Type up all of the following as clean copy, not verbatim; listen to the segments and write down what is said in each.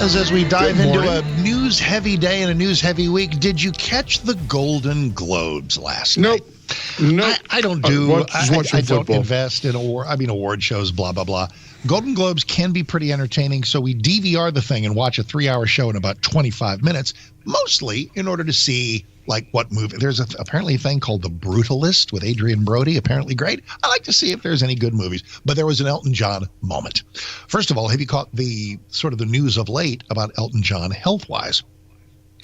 Because as we dive into a news-heavy day and a news-heavy week, did you catch the Golden Globes last night? Nope. I don't invest in award shows, blah, blah, blah. Golden Globes can be pretty entertaining, so we DVR the thing and watch a 3-hour show in about 25 minutes, mostly in order to see, like, what movie. There's apparently a thing called The Brutalist with Adrian Brody, apparently great. I like to see if there's any good movies, but there was an Elton John moment. First of all, have you caught the sort of the news of late about Elton John health-wise?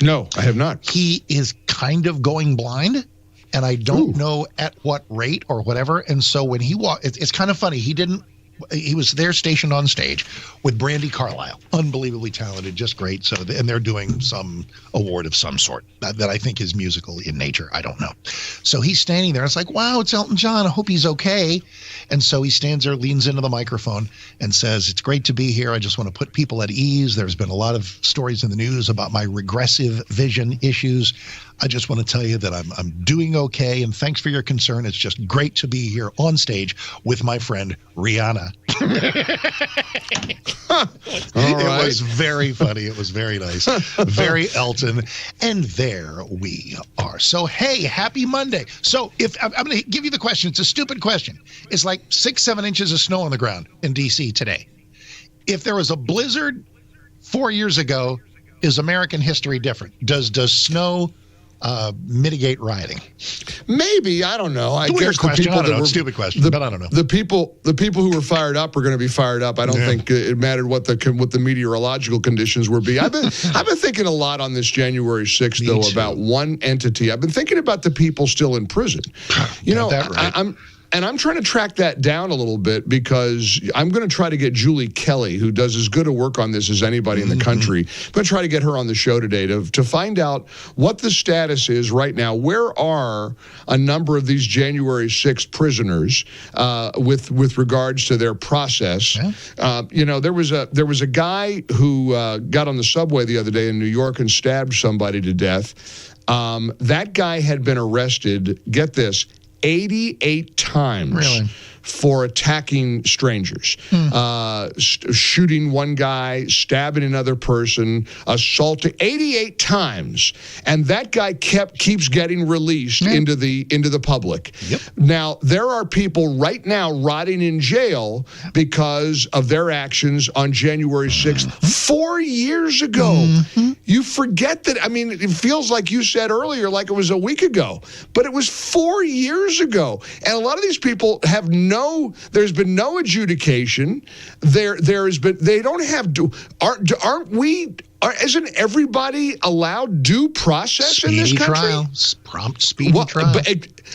No, I have not. He is kind of going blind. And I don't know at what rate or whatever. And so when he walked, it's kind of funny. He was there stationed on stage with Brandi Carlile, unbelievably talented, just great. So, and they're doing some award of some sort that I think is musical in nature. I don't know. So he's standing there. It's like, wow, it's Elton John. I hope he's okay. And so he stands there, leans into the microphone and says, it's great to be here. I just want to put people at ease. There's been a lot of stories in the news about my regressive vision issues. I just want to tell you that I'm doing okay, and thanks for your concern. It's just great to be here on stage with my friend Rihanna. It was very funny. It was very nice. Very Elton. And there we are. So, hey, happy Monday. So if I'm going to give you the question. It's a stupid question. It's like 6-7 inches of snow on the ground in D.C. today. If there was a blizzard 4 years ago, is American history different? Does snow mitigate rioting? Maybe, I don't know. I guess question. I don't know. Stupid question, but I don't know. The people who were fired up are going to be fired up. I don't think it mattered what the meteorological conditions were be. I've been thinking a lot on this January 6th though about one entity. I've been thinking about the people still in prison. You know, right. I'm trying to track that down a little bit because I'm going to try to get Julie Kelly, who does as good a work on this as anybody in the country. I'm going to try to get her on the show today to find out what the status is right now. Where are a number of these January 6th prisoners with regards to their process? Yeah. You know, there was a guy who got on the subway the other day in New York and stabbed somebody to death. That guy had been arrested, get this, 88 times for attacking strangers, shooting one guy, stabbing another person, assaulting 88 times, and that guy keeps getting released into the public. Yep. Now there are people right now rotting in jail because of their actions on January 6th, 4 years ago. You forget that. I mean, it feels like you said earlier, like it was a week ago, but it was 4 years ago, and a lot of these people have there's been no adjudication. There has been. They don't have. Isn't everybody allowed due process in this country? Prompt speedy trial.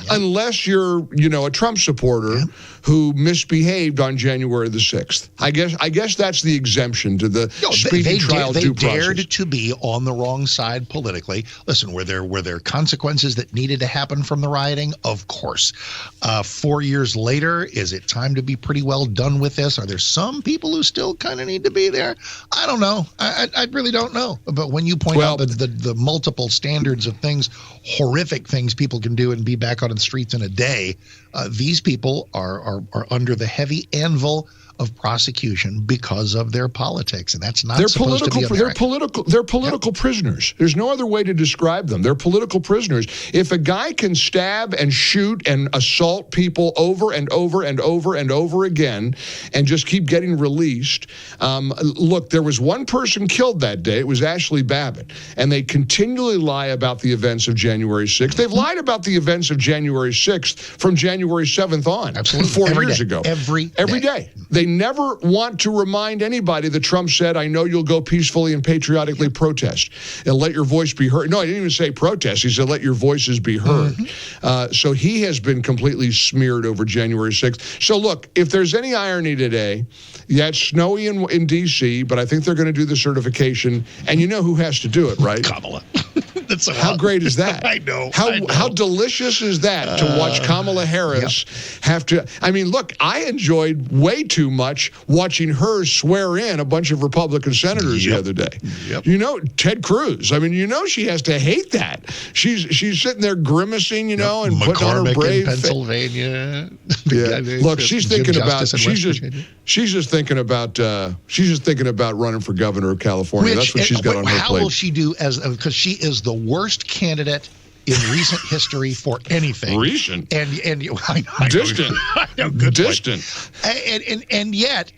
Unless you're, a Trump supporter who misbehaved on January the 6th. I guess that's the exemption to the speedy trial due process. They dared to be on the wrong side politically. Listen, were there consequences that needed to happen from the rioting? Of course. 4 years later, is it time to be pretty well done with this? Are there some people who still kind of need to be there? I don't know. I really don't know. But when you point out the multiple standards of things, horrific things people can do and be back out on the streets in a day, these people are under the heavy anvil of prosecution because of their politics, and that's not supposed to be America. They're political prisoners. There's no other way to describe them. They're political prisoners. If a guy can stab and shoot and assault people over and over and over and over again and just keep getting released, look, there was one person killed that day. It was Ashley Babbitt, and they continually lie about the events of January 6th. They've lied about the events of January 6th from January 7th on. Absolutely. 4 years ago. Every day. They never want to remind anybody that Trump said, I know you'll go peacefully and patriotically protest and let your voice be heard. No, he didn't even say protest. He said, let your voices be heard. So he has been completely smeared over January 6th. So look, if there's any irony today, it's snowy in D.C., but I think they're going to do the certification. And you know who has to do it, right? Kamala. That's so How great is that? I know. How delicious is that to watch Kamala Harris have to? I mean, look, I enjoyed way too much watching her swear in a bunch of Republican senators the other day. You know, Ted Cruz. I mean, you know, she has to hate that. She's sitting there grimacing, you know, and putting on her brave in Pennsylvania. Look, she's thinking about she's just thinking about running for governor of California. That's what she's got on her plate. How will she do because she is the worst candidate in recent history for anything. Recent and I distant, I know, good distant, and yet,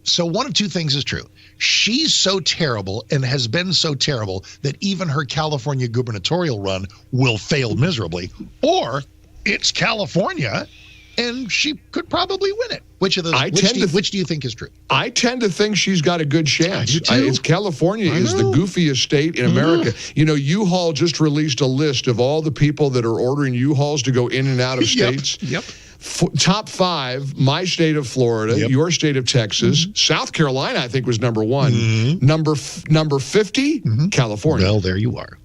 so one of two things is true. She's so terrible and has been so terrible that even her California gubernatorial run will fail miserably, or it's California and she could probably win it. Which of those? Which do you think is true? I tend to think she's got a good chance. California is the goofiest state in America. You know, U-Haul just released a list of all the people that are ordering U-Hauls to go in and out of states. Top 5, my state of Florida, your state of Texas, South Carolina, I think was number 1. Number 50, California. Well, there you are.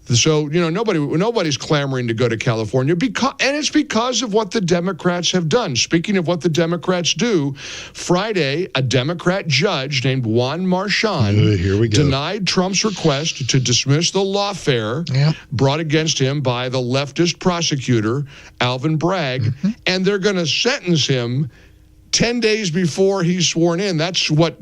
So, you know, nobody's clamoring to go to California and it's because of what the Democrats have done. Speaking of what the Democrats do, Friday, a Democrat judge named Juan Marchand denied Trump's request to dismiss the lawfare brought against him by the leftist prosecutor, Alvin Bragg, and they're going to sentence him 10 days before he's sworn in. That's what,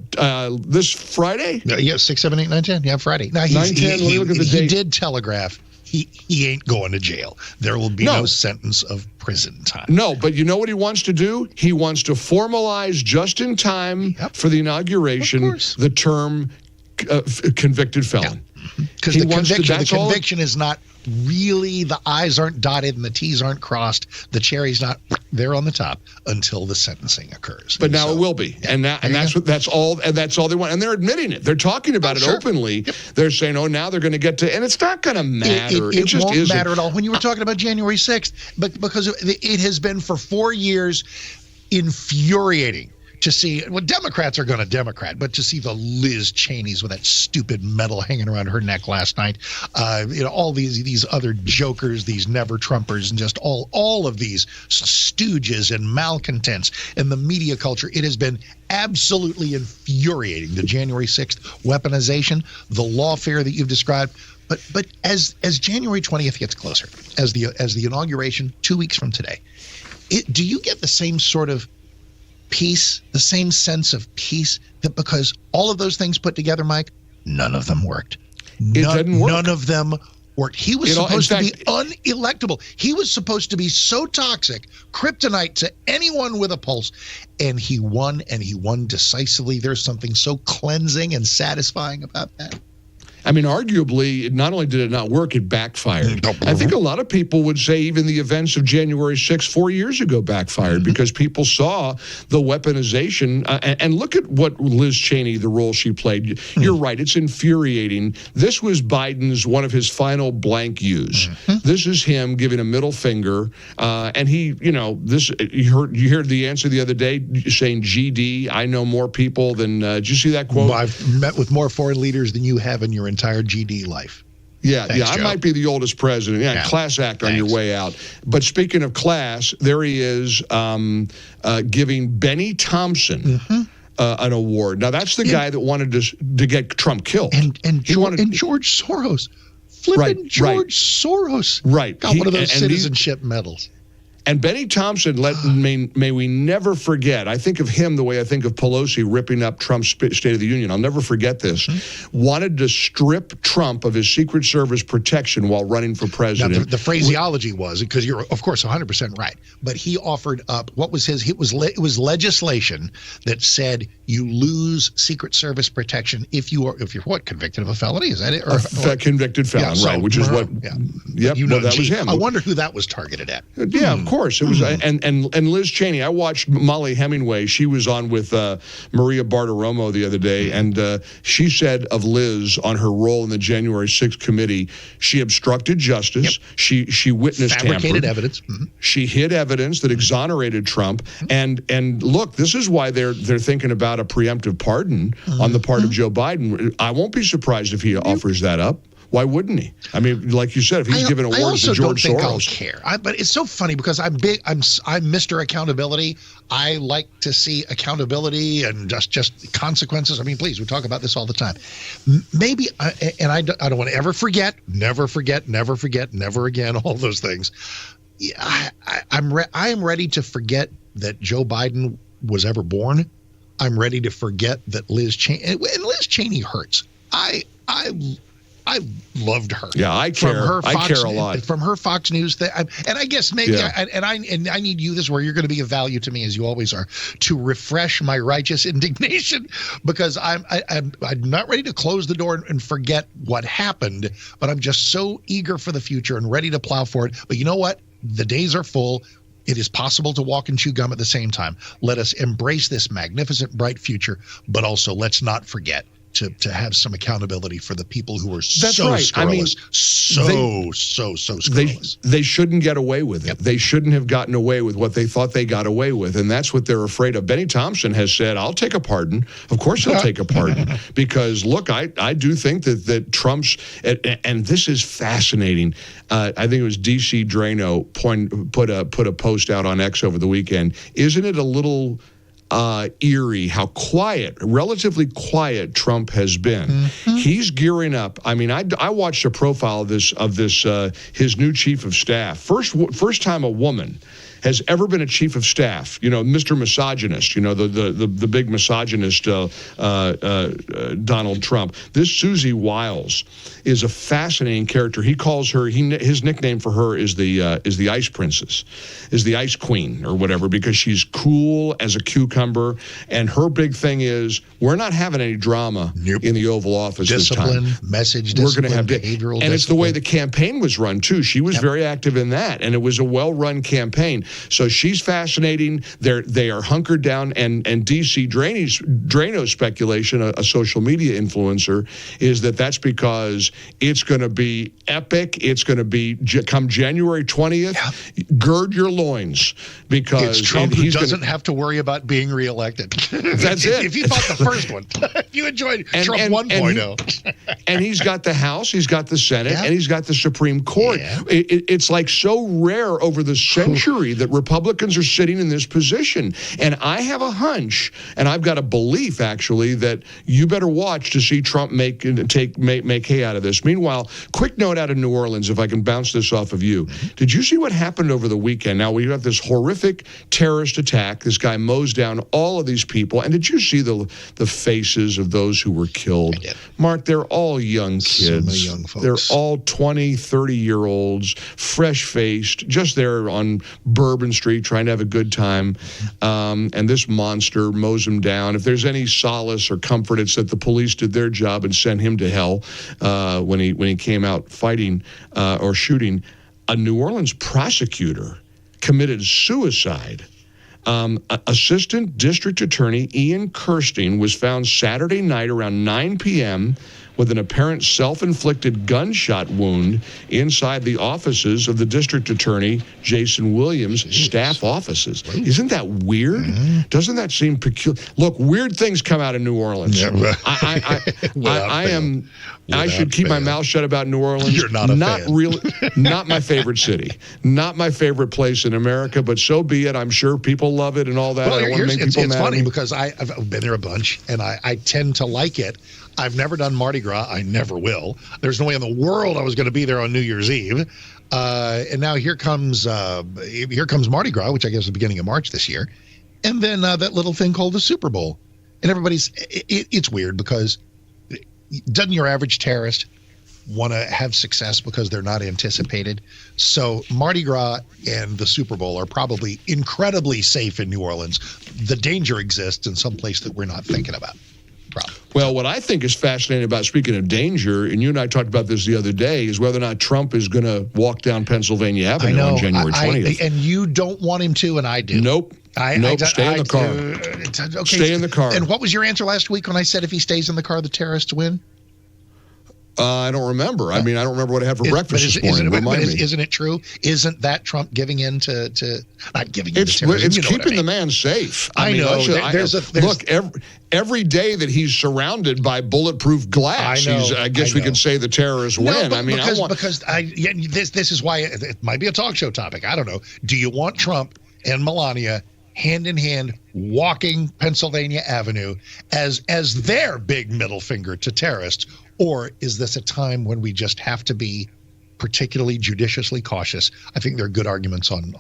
this Friday? Yeah, 6, 7, 8, 9, 10. Yeah, Friday. Now, he did telegraph he ain't going to jail. There will be no sentence of prison time. No, but you know what he wants to do? He wants to formalize just in time for the inauguration the term convicted felon. Because the conviction is not really, the I's aren't dotted and the T's aren't crossed. The cherry's not there on the top until the sentencing occurs. But now it will be, and that's all they want, and they're admitting it. They're talking about it openly. They're saying, "Oh, now they're going to get to," and it's not going to matter. It just won't matter at all. When you were talking about January 6th, but because it has been for 4 years infuriating to see, well, Democrats are going to Democrat, but to see the Liz Cheneys with that stupid medal hanging around her neck last night, all these other jokers, these never Trumpers, and just all of these stooges and malcontents and the media culture, it has been absolutely infuriating. The January 6th weaponization, the lawfare that you've described. But as January 20th gets closer, as the inauguration 2 weeks from today, do you get the same sort of peace, the same sense of peace, that because all of those things put together, Mike, none of them worked. It didn't work. None of them worked. He was supposed to be unelectable. He was supposed to be so toxic, kryptonite to anyone with a pulse, and he won decisively. There's something so cleansing and satisfying about that. I mean, arguably, not only did it not work, it backfired. I think a lot of people would say even the events of January 6th 4 years ago backfired because people saw the weaponization. And look at what Liz Cheney, the role she played. You're right. It's infuriating. This was Biden's, one of his final blank yous. This is him giving a middle finger. And he, you heard the answer the other day saying, GD, I know more people than, did you see that quote? Well, I've met with more foreign leaders than you have in your entire GD life. Thanks, I might be the oldest president. Class act on your way out. But speaking of class, there he is giving Benny Thompson an award. Now, that's the guy that wanted to get Trump killed. And George Soros. George Soros. Got one of those citizenship medals. And Benny Thompson, may we never forget, I think of him the way I think of Pelosi ripping up Trump's State of the Union. I'll never forget this. Wanted to strip Trump of his Secret Service protection while running for president. Now, the phraseology was, because you're, of course, 100% right, but he offered up, what was his, it was legislation that said you lose Secret Service protection if you're what, convicted of a felony? Is that it? Or convicted felon, right, which is what, that was him. I wonder who that was targeted at. Yeah, of course. It was, and Liz Cheney, I watched Molly Hemingway. She was on with Maria Bartiromo the other day, and she said of Liz on her role in the January 6th committee, she obstructed justice. She witnessed fabricated evidence. She hid evidence that exonerated Trump. And look, this is why they're thinking about a preemptive pardon on the part of Joe Biden. I won't be surprised if he offers that up. Why wouldn't he? I mean, like you said, if he's giving awards to George Soros. I also don't think Soros. I'll care. But it's so funny because I'm Mr. Accountability. I like to see accountability and just consequences. I mean, please, we talk about this all the time. Maybe, and I don't want to ever forget, never again, all those things. I am ready to forget that Joe Biden was ever born. I'm ready to forget that Liz Cheney, and Liz Cheney hurts. I loved her. Yeah, I care. I care a lot from her Fox News thing. And I guess maybe, I need you. This is where you're going to be of value to me, as you always are, to refresh my righteous indignation, because I'm not ready to close the door and forget what happened, but I'm just so eager for the future and ready to plow for it. But you know what? The days are full. It is possible to walk and chew gum at the same time. Let us embrace this magnificent, bright future, but also let's not forget to have some accountability for the people who are scurrilous. I mean, so scurrilous. They shouldn't get away with it. Yep. They shouldn't have gotten away with what they thought they got away with, and that's what they're afraid of. Benny Thompson has said, I'll take a pardon. Of course he'll take a pardon. Because, look, I do think that Trump's, and this is fascinating. I think it was DC Drano put a post out on X over the weekend. Isn't it a little eerie how relatively quiet Trump has been? Mm-hmm. He's gearing up. I mean, I watched a profile of this his new chief of staff. First time a woman has ever been a chief of staff. You know, Mr. Misogynist. You know, the big misogynist Donald Trump. This Susie Wiles is a fascinating character. He calls her. His nickname for her is the Ice Princess, is the Ice Queen or whatever, because she's cool as a cucumber. And her big thing is, we're not having any drama in the Oval Office discipline, this time. Message discipline, we're going to have behavioral and discipline. It's the way the campaign was run too. She was very active in that, and it was a well-run campaign. So she's fascinating. They are hunkered down, and DC Drano's speculation, a social media influencer, is that's because it's going to be epic. It's going to be come January 20th. Gird your loins, because it's Trump who doesn't have to worry about being reelected. That's it. If you thought the first one, if you enjoyed Trump 1.0. And he's got the House, he's got the Senate, and he's got the Supreme Court. Yeah. It's like so rare over the century that Republicans are sitting in this position. And I have a hunch, and I've got a belief, actually, that you better watch to see Trump make hay out of this. Meanwhile, quick note out of New Orleans, if I can bounce this off of you. Did you see what happened over the weekend? Now, we got this horrific terrorist attack. This guy mows down all of these people. And did you see the faces of those who were killed? I did. Mark, they're all young kids. So many young folks. They're all 20, 30-year-olds, fresh-faced, just there on Bourbon Street trying to have a good time. And this monster mows them down. If there's any solace or comfort, it's that the police did their job and sent him to hell when he came out fighting or shooting. A New Orleans prosecutor committed suicide. Assistant District Attorney Ian Kirstein was found Saturday night around 9 p.m. with an apparent self-inflicted gunshot wound inside the offices of the District Attorney Jason Williams' staff offices. Isn't that weird? Mm-hmm. Doesn't that seem peculiar? Look, weird things come out of New Orleans. Yeah, I should keep my mouth shut about New Orleans. You're not a fan. Really, not my favorite city, not my favorite place in America, but so be it. I'm sure people love it and all that. Well, I don't want to make people mad. It's funny because I've been there a bunch, and I tend to like it. I've never done Mardi Gras. I never will. There's no way in the world I was going to be there on New Year's Eve. And now here comes Mardi Gras, which I guess is the beginning of March this year. And then that little thing called the Super Bowl. And it's weird because doesn't your average terrorist want to have success because they're not anticipated? So Mardi Gras and the Super Bowl are probably incredibly safe in New Orleans. The danger exists in some place that we're not thinking about. Probably. Well, what I think is fascinating about, speaking of danger, and you and I talked about this the other day, is whether or not Trump is going to walk down Pennsylvania Avenue on January 20th. And you don't want him to, and I do. Nope. Stay in the car. Okay. Stay in the car. And what was your answer last week when I said if he stays in the car, the terrorists win? I don't remember. I mean, I don't remember what I had for breakfast this morning. Remind me. Isn't it true? Isn't that Trump giving in to not giving in to terrorism? It's keeping the man safe. I mean, know. Look, every day that he's surrounded by bulletproof glass, I guess we could say the terrorists win. This is why it might be a talk show topic. I don't know. Do you want Trump and Melania hand in hand walking Pennsylvania Avenue as their big middle finger to terrorists? Or is this a time when we just have to be particularly judiciously cautious? I think there are good arguments on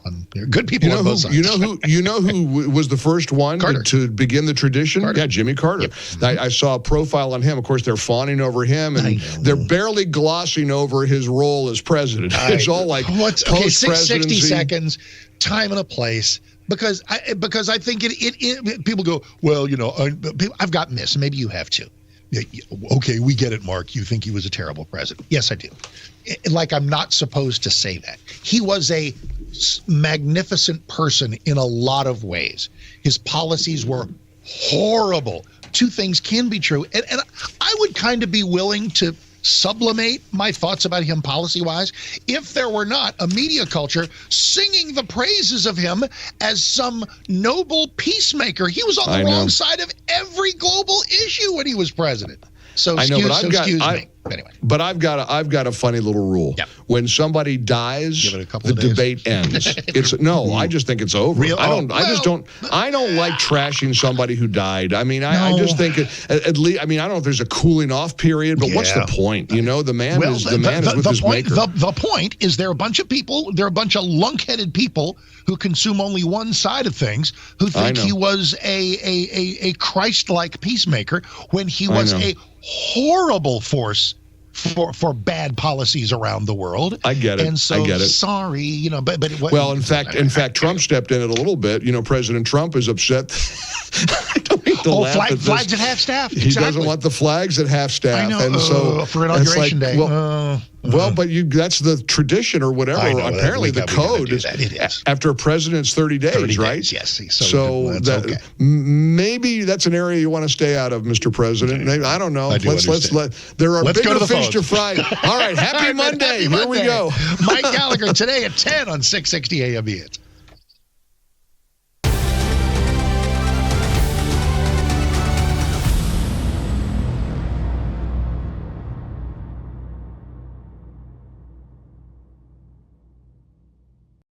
good people on both sides. You know who was the first one to begin the tradition? Carter. Yeah, Jimmy Carter. Yep. I saw a profile on him. Of course, they're fawning over him, and they're barely glossing over his role as president. It's all like post-presidency. 60 seconds, time and a place. Because I think it people go, well, I've gotten this, and maybe you have too. Okay, we get it, Mark. You think he was a terrible president. Yes, I do. Like, I'm not supposed to say that. He was a magnificent person in a lot of ways. His policies were horrible. Two things can be true. And I would kind of be willing to sublimate my thoughts about him policy-wise if there were not a media culture singing the praises of him as some noble peacemaker. He was on the wrong side of every global issue when he was president. So excuse me. Anyway. But I've got a funny little rule. Yep. When somebody dies, the debate ends. I just think it's over. I don't like trashing somebody who died. I mean, I just think at least. I mean, I don't know if there's a cooling off period, but what's the point? The man is with his maker. The point is there are a bunch of people. There are a bunch of lunk-headed people who consume only one side of things, who think he was a Christ-like peacemaker when he was a horrible force for bad policies around the world. I get it. And so, I get it. Sorry, but well, in fact, Trump stepped in it a little bit. President Trump is upset. I don't mean to laugh at this. Flags at half-staff. He doesn't want the flags at half-staff. I know. And so for Inauguration Day. But that's the tradition or whatever. Apparently, the code is after a president's 30 days, 30 right? Days, yes. So maybe that's an area you want to stay out of, Mr. President. Maybe, I don't know. There are bigger fish to fry. All right. Happy Monday. Here we go. Mike Gallagher today at 10 on 660 AM.